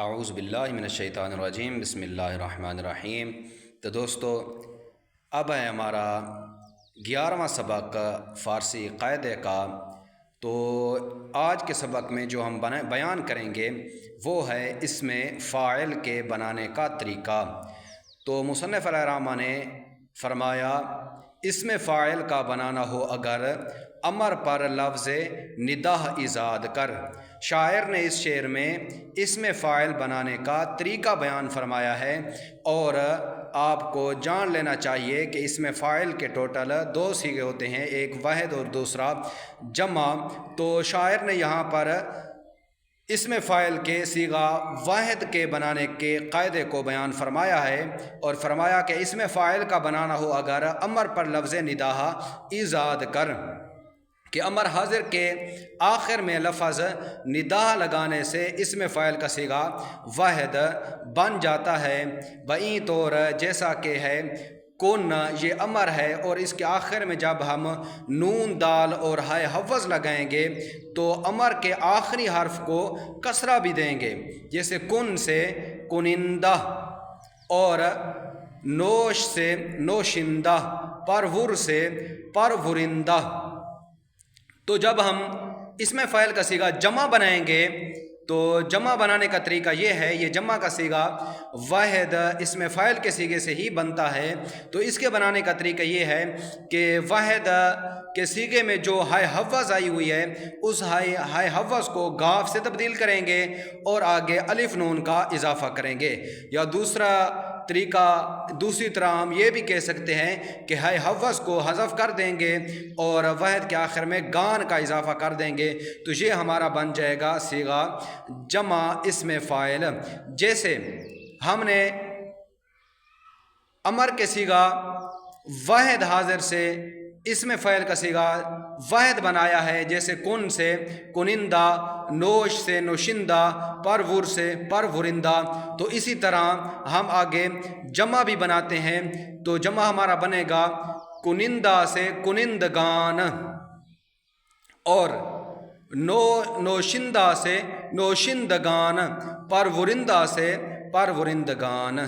اعوذ باللہ من الشیطان الرجیم، بسم اللہ الرحمن الرحیم۔ تو دوستو، اب ہے ہمارا 11واں سبق فارسی قاعدے کا۔ تو آج کے سبق میں جو ہم بیان کریں گے وہ ہے اسم فاعل کے بنانے کا طریقہ۔ تو مصنف علیہ الرحمہ نے فرمایا اسم فاعل کا بنانا ہو اگر امر پر لفظ نداہ ایجاد کر۔ شاعر نے اس شعر میں اسم فاعل بنانے کا طریقہ بیان فرمایا ہے، اور آپ کو جان لینا چاہیے کہ اسم فاعل کے ٹوٹل 2 صیغے ہوتے ہیں، ایک واحد اور دوسرا جمع۔ تو شاعر نے یہاں پر اسم فاعل کے صیغہ واحد کے بنانے کے قاعدے کو بیان فرمایا ہے، اور فرمایا کہ اسم فاعل کا بنانا ہو اگر امر پر لفظ نداہ ایجاد کر، کہ امر حاضر کے آخر میں لفظ نداہ لگانے سے اسم فاعل کا صیغہ واحد بن جاتا ہے۔ بئی طور جیسا کہ ہے کن، یہ امر ہے، اور اس کے آخر میں جب ہم نون دال اور ہائے حفظ لگائیں گے تو امر کے آخری حرف کو کسرہ بھی دیں گے، جیسے کن سے کنندہ، اور نوش سے نوشندہ، پرور سے پرورندہ۔ تو جب ہم اسم فاعل کا صیغہ جمع بنائیں گے تو جمع بنانے کا طریقہ یہ ہے، یہ جمع کا صیغہ واحد اسم فاعل کے صیغے سے ہی بنتا ہے۔ تو اس کے بنانے کا طریقہ یہ ہے کہ واحد کے صیغے میں جو ہائے حفظ آئی ہوئی ہے اس ہائے حفظ کو غاف سے تبدیل کریں گے اور آگے الف نون کا اضافہ کریں گے، یا دوسری طرح ہم یہ بھی کہہ سکتے ہیں کہ ہائے حفظ کو حذف کر دیں گے اور واحد کے آخر میں گان کا اضافہ کر دیں گے، تو یہ ہمارا بن جائے گا صیغہ جمع اسم فاعل۔ جیسے ہم نے امر کے صیغہ واحد حاضر سے اسم فاعل کا صیغہ واحد بنایا ہے، جیسے کن سے کنندہ، نوش سے نوشندہ، پرور سے پرورندہ، تو اسی طرح ہم آگے جمع بھی بناتے ہیں۔ تو جمع ہمارا بنے گا کنندہ سے کنندگان، اور نوشندہ سے نوشندگان، پرورندہ سے پرورندگان۔